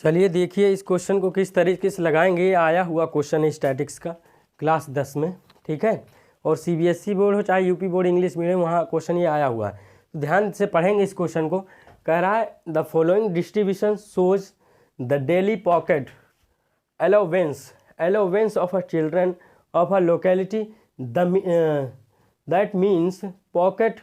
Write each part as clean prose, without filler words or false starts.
चलिए देखिए इस क्वेश्चन को किस तरीके से लगाएंगे। ये आया हुआ क्वेश्चन है स्टैटिक्स का क्लास 10 में, ठीक है। और सीबीएसई बोर्ड हो चाहे यूपी बोर्ड इंग्लिश मीडियम, वहाँ क्वेश्चन ये आया हुआ है। तो ध्यान से पढ़ेंगे इस क्वेश्चन को। कह रहा है the following distribution shows the daily pocket allowance of a children of a locality that means pocket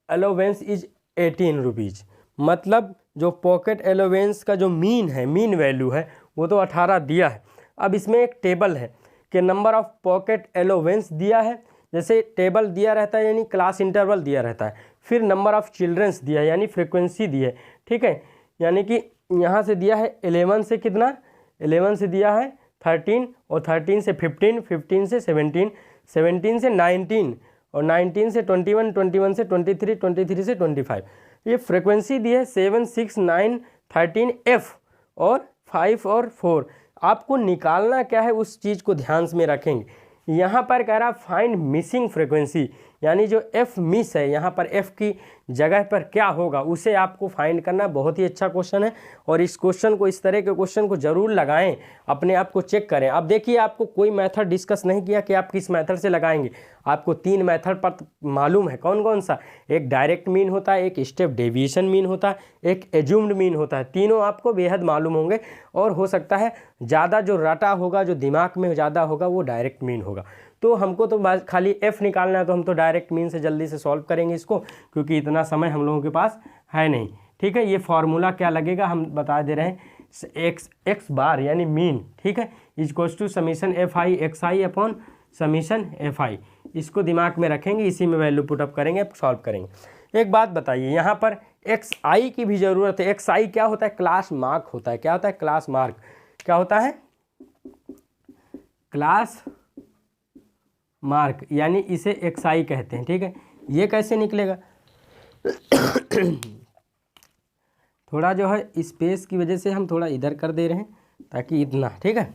allowance is 18 rupees. मतलब जो पॉकेट अलाउंस का जो मीन वैल्यू है वो तो 18 दिया है। अब इसमें एक टेबल है कि नंबर ऑफ पॉकेट अलाउंस दिया है, जैसे टेबल दिया रहता है यानी क्लास इंटरवल दिया रहता है, फिर नंबर ऑफ चिल्ड्रंस दिया है यानी फ्रीक्वेंसी दी है, ठीक है। यानी कि यहाँ से दिया है 11 से कितना, 11 से दिया है 13 और 13 से 15, 15 से 17, 17 से 19 और 19 से 21, 21 से 23, 23 से 25। ये फ्रीक्वेंसी दी है 7, 6, 9, 13 F और 5 और 4। आपको निकालना क्या है उस चीज़ को ध्यान में रखेंगे। यहाँ पर कह रहा फाइंड मिसिंग फ्रीक्वेंसी, यानी जो F मिस है यहाँ पर F की जगह पर क्या होगा उसे आपको फाइंड करना। बहुत ही अच्छा क्वेश्चन है और इस क्वेश्चन को, इस तरह के क्वेश्चन को ज़रूर लगाएं, अपने आप को चेक करें। अब देखिए आपको कोई मेथड डिस्कस नहीं किया कि आप किस मेथड से लगाएंगे। आपको 3 मेथड पर मालूम है, कौन कौन सा। एक डायरेक्ट मीन होता है, एक स्टेप डेविएशन मीन होता है, एक एज्यूम्ड मीन होता है। तीनों आपको बेहद मालूम होंगे और हो सकता है ज़्यादा जो रटा होगा, जो दिमाग में ज़्यादा होगा वो डायरेक्ट मीन होगा। तो हमको तो बस खाली F निकालना है, तो हम तो डायरेक्ट मीन से जल्दी से सॉल्व करेंगे इसको, क्योंकि इतना समय हम लोगों के पास है नहीं, ठीक है। ये फार्मूला क्या लगेगा हम बता दे रहे हैं, एक्स बार यानी मीन, ठीक है, equals to summation FI XI upon summation FI। इसको दिमाग में रखेंगे, इसी में वैल्यू पुटअप करेंगे, सॉल्व करेंगे। एक बात बताइए, यहाँ पर XI की भी ज़रूरत है। XI क्या होता है? क्लास मार्क होता है। क्या होता है? Class mark. क्या होता है? क्लास मार्क, यानी इसे XI कहते हैं, ठीक है। ये कैसे निकलेगा? थोड़ा जो है स्पेस की वजह से हम थोड़ा इधर कर दे रहे हैं ताकि इतना, ठीक है।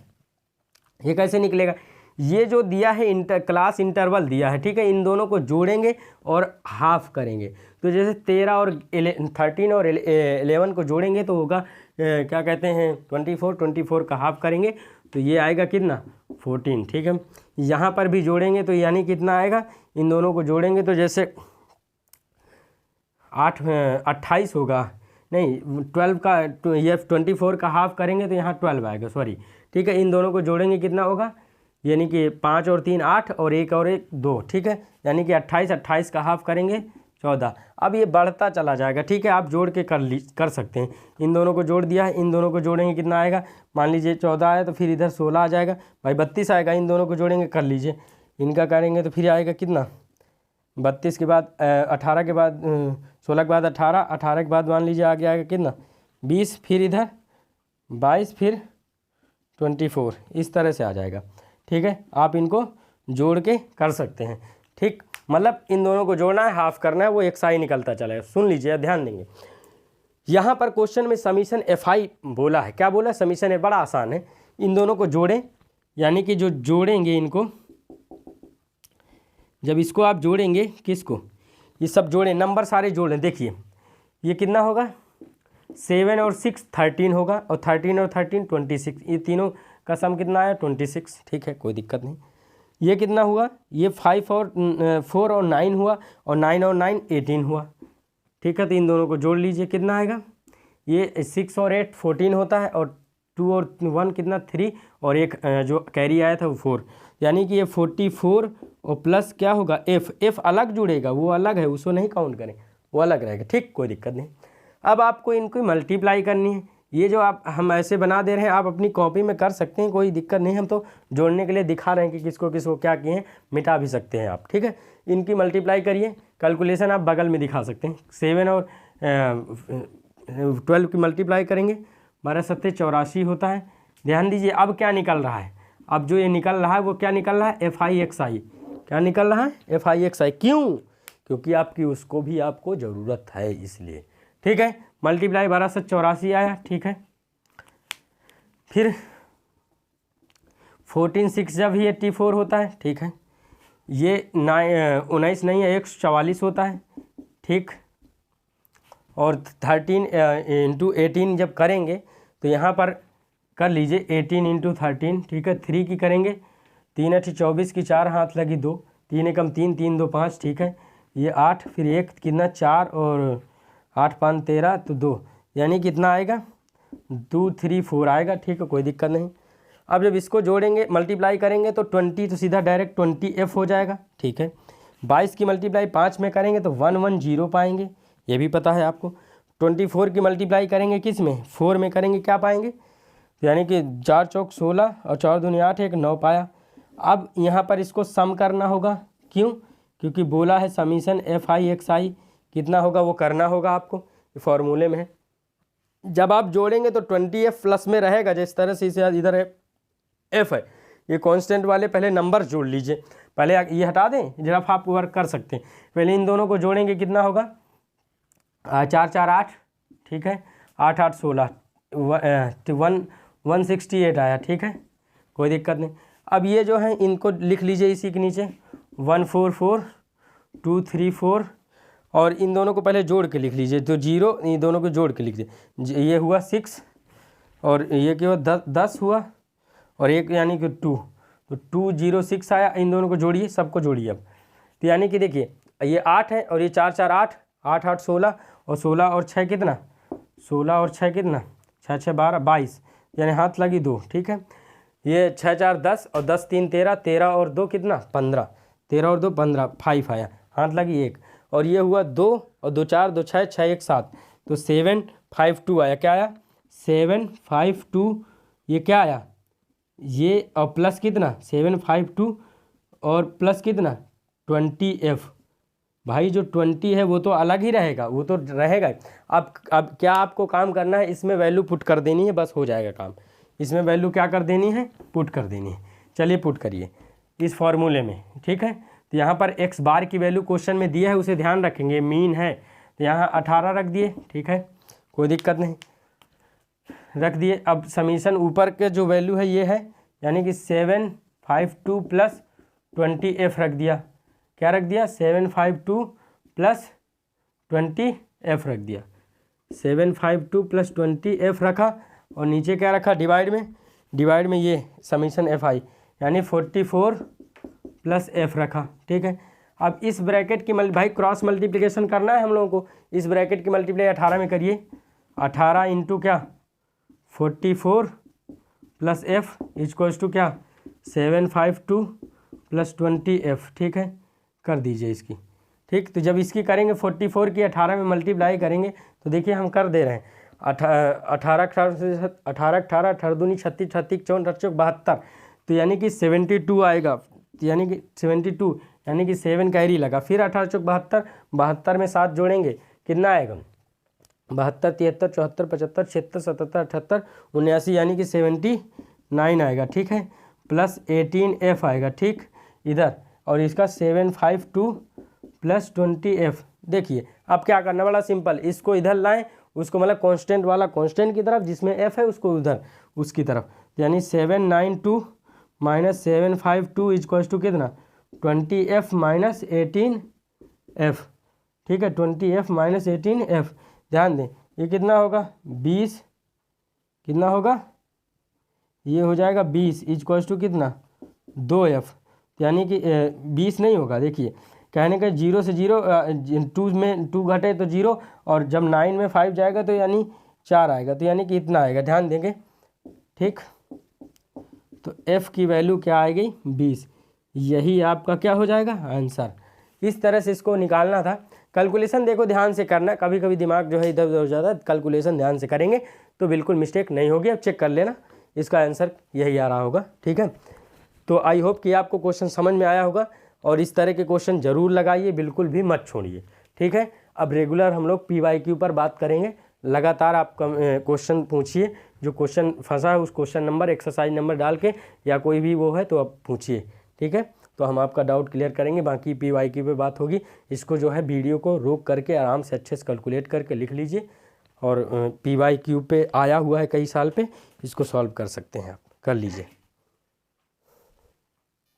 ये कैसे निकलेगा? ये जो दिया है क्लास इंटरवल दिया है, ठीक है, इन दोनों को जोड़ेंगे और हाफ करेंगे। तो जैसे 13 और 13 और 11 को जोड़ेंगे तो होगा क्या कहते हैं 24 का हाफ करेंगे तो ये आएगा कितना 14, ठीक है। यहाँ पर भी जोड़ेंगे तो यानी कितना आएगा, इन दोनों को जोड़ेंगे तो जैसे 28 होगा, नहीं 12 का, ये 24 का हाफ करेंगे तो यहाँ 12 आएगा, सॉरी, ठीक है। इन दोनों को जोड़ेंगे कितना होगा, यानी कि 5 और 3 8 और 1 और 1 2, ठीक है। यानी कि 28 का हाफ करेंगे 14। अब ये बढ़ता चला जाएगा, ठीक है, आप जोड़ के कर सकते हैं। इन दोनों को जोड़ दिया है, इन दोनों को जोड़ेंगे कितना आएगा, मान लीजिए 14 आया तो फिर इधर 16 आ जाएगा, भाई 32 आएगा। इन दोनों को जोड़ेंगे, कर लीजिए, इनका करेंगे तो फिर आएगा कितना 32 के बाद 18 के बाद 16 के बाद 18 के बाद मान लीजिए आगे आएगा कितना 20, फिर इधर 22, फिर 24, इस तरह से आ जाएगा, ठीक है। आप इनको जोड़ के कर सकते हैं, ठीक। मतलब इन दोनों को जोड़ना है, हाफ करना है, वो XI निकलता चलेगा। सुन लीजिए, ध्यान देंगे। यहाँ पर क्वेश्चन में समीशन FI बोला है। क्या बोला? समीशन है, बड़ा आसान है। इन दोनों को जोड़ें, यानी कि जो जोड़ेंगे इनको, जब इसको आप जोड़ेंगे, किसको, ये सब जोड़ें, नंबर सारे जोड़ें। देखिए ये कितना होगा, 7 और 6 13 होगा, और 13 और 13 26, ये तीनों का सम कितना आया 26, ठीक है, कोई दिक्कत नहीं। ये कितना हुआ, ये 5 और 4 और 9 हुआ, और 9 और 9 18 हुआ, ठीक है। तो इन दोनों को जोड़ लीजिए, कितना आएगा, ये 6 और 8 14 होता है, और 2 और 1 कितना 3, और एक जो कैरी आया था वो 4, यानी कि ये 44 और प्लस क्या होगा F अलग जुड़ेगा, वो अलग है, उसको नहीं काउंट करें, वो अलग रहेगा, ठीक, कोई दिक्कत नहीं। अब आपको इनको मल्टीप्लाई करनी है। ये जो हम ऐसे बना दे रहे हैं, आप अपनी कॉपी में कर सकते हैं, कोई दिक्कत नहीं। हम तो जोड़ने के लिए दिखा रहे हैं कि किसको किसको क्या किए हैं, मिटा भी सकते हैं आप, ठीक है। इनकी मल्टीप्लाई करिए, कैलकुलेशन आप बगल में दिखा सकते हैं। 7 और 12 की मल्टीप्लाई करेंगे, 12 7 84 होता है। ध्यान दीजिए, अब क्या निकल रहा है, अब जो ये निकल रहा है वो क्या निकल रहा है, FI XI। क्या निकल रहा है, FI XI। क्यों? क्योंकि आपकी उसको भी आपको ज़रूरत है, इसलिए, ठीक है। मल्टीप्लाई 12 से 84 आया, ठीक है। फिर 14 6 जब ही 84 होता है, ठीक है। ये 19 नहीं है, 144 होता है, ठीक। और 13 × 18 जब करेंगे तो यहाँ पर कर लीजिए 18 इंटू 13, ठीक है। 3 की करेंगे, 3 8 24 की 4 हाथ लगी 2, 3 एकम 3, 3 2 5, ठीक है। ये 8 फिर 1 कितना 4 और 8 5 13 तो 2, यानी कितना आएगा 2 3 4 आएगा, ठीक है, कोई दिक्कत नहीं। अब जब इसको जोड़ेंगे मल्टीप्लाई करेंगे तो 20 तो सीधा डायरेक्ट 20f हो जाएगा, ठीक है। 22 की मल्टीप्लाई 5 में करेंगे तो 110 पाएंगे, ये भी पता है आपको। 24 की मल्टीप्लाई करेंगे किस में, 4 में करेंगे, क्या पाएंगे, तो यानी कि 4 चौक 16 और 4 दूनी 8, 1 9 पाया। अब यहाँ पर इसको सम करना होगा, क्यों, क्योंकि बोला है समीशन FI/XI कितना होगा वो करना होगा आपको, फॉर्मूले में है। जब आप जोड़ेंगे तो 20f प्लस में रहेगा, जिस तरह से इसे इधर है f है, ये कांस्टेंट वाले पहले नंबर जोड़ लीजिए, पहले ये हटा दें, जरा आप वर्क कर सकते हैं। पहले इन दोनों को जोड़ेंगे, कितना होगा 4 4 8, ठीक है, 8 8 16, 168 आया, ठीक है, कोई दिक्कत नहीं। अब ये जो है इनको लिख लीजिए इसी के नीचे 144 2 3 4, और इन दोनों को पहले जोड़ के लिख लीजिए, तो 0 इन दोनों को जोड़ के लिख दीजिए, ये हुआ 6 और ये क्या हुआ 10 हुआ और एक यानी कि 2, तो 206 आया। इन दोनों को जोड़िए, सबको जोड़िए अब, तो यानी कि देखिए ये 8 है और ये 4 4 8, 8 8 16 और 16 और 6 कितना, 16 और 6 कितना, 6 6 12 22, यानी हाथ लगी 2, ठीक है। ये 6 4 10 और 10 3 13, 13 और 2 कितना 15, 13 और 2 15, 5 आया, हाथ लगी 1, और ये हुआ 2 और 2 4 2 6 6 1 7, तो 752 आया, क्या आया 752, ये क्या आया ये, और प्लस कितना 752 और प्लस कितना 20f, भाई जो 20 है वो तो अलग ही रहेगा, वो तो रहेगा। अब क्या आपको काम करना है, इसमें वैल्यू पुट कर देनी है, बस हो जाएगा काम। इसमें वैल्यू क्या कर देनी है, पुट कर देनी है। चलिए पुट करिए इस फॉर्मूले में, ठीक है। तो यहाँ पर x बार की वैल्यू क्वेश्चन में दिया है, उसे ध्यान रखेंगे, मीन है, तो यहाँ 18 रख दिए, ठीक है, कोई दिक्कत नहीं, रख दिए। अब समीशन ऊपर के जो वैल्यू है ये है, यानी कि 752 प्लस 20f रख दिया, क्या रख दिया 752 प्लस 20f रख दिया, 752 प्लस 20f रखा, और नीचे क्या रखा डिवाइड में ये समीशन FI यानी 44 प्लस f रखा, ठीक है। अब इस ब्रैकेट की भाई क्रॉस मल्टीप्लिकेशन करना है हम लोगों को, इस ब्रैकेट की मल्टीप्लाई 18 में करिए, 18 इंटू क्या 44 प्लस f इक्वल्स टू क्या 752 प्लस 20f, ठीक है, कर दीजिए इसकी, ठीक। तो जब इसकी करेंगे 44 की 18 में मल्टीप्लाई करेंगे तो देखिए हम कर दे रहे हैं 18 18 दूनी 36 36 54 72, तो यानी कि 72 आएगा, यानी कि 72 यानी कि 7 कैरी लगा, फिर 18 चौक 72, 72 में 7 जोड़ेंगे कितना आएगा 72 73 74 75 76 77 78 79, यानी कि 79 आएगा, ठीक है, प्लस 18f आएगा, ठीक इधर, और इसका 752 प्लस 20f। देखिए अब क्या करना, बड़ा सिंपल, इसको इधर लाएं, उसको मतलब कांस्टेंट वाला कांस्टेंट की तरफ, जिसमें f है उसको उधर उसकी तरफ, यानी 792 माइनस 752 इक्वल्स टू कितना 20f माइनस 18f, ठीक है, 20f माइनस 18f। ध्यान दें ये कितना होगा 20, कितना होगा ये हो जाएगा 20 इक्वल्स टू कितना 2f, यानी कि 20 नहीं होगा, देखिए कहने का 0 से 0 2 में 2 घटे तो 0, और जब 9 में 5 जाएगा तो यानी 4 आएगा, तो यानी कि इतना आएगा, ध्यान देंगे, ठीक। तो f की वैल्यू क्या आएगी 20, यही आपका क्या हो जाएगा आंसर। इस तरह से इसको निकालना था। कैलकुलेशन देखो ध्यान से करना, कभी कभी दिमाग जो है इधर उधर हो जाता है, कैलकुलेशन ध्यान से करेंगे तो बिल्कुल मिस्टेक नहीं होगी। अब चेक कर लेना, इसका आंसर यही आ रहा होगा, ठीक है। तो आई होप कि आपको क्वेश्चन समझ में आया होगा, और इस तरह के क्वेश्चन ज़रूर लगाइए, बिल्कुल भी मत छोड़िए, ठीक है। अब रेगुलर हम लोग PYQ पर बात करेंगे, लगातार आप क्वेश्चन पूछिए, जो क्वेश्चन फंसा है उस क्वेश्चन नंबर एक्सरसाइज नंबर डाल के, या कोई भी वो है तो आप पूछिए, ठीक है। तो हम आपका डाउट क्लियर करेंगे, बाकी PYQ पे बात होगी। इसको जो है वीडियो को रोक करके आराम से अच्छे से कैलकुलेट करके लिख लीजिए, और PYQ पे आया हुआ है कई साल पे, इसको सॉल्व कर सकते हैं आप, कर लीजिए।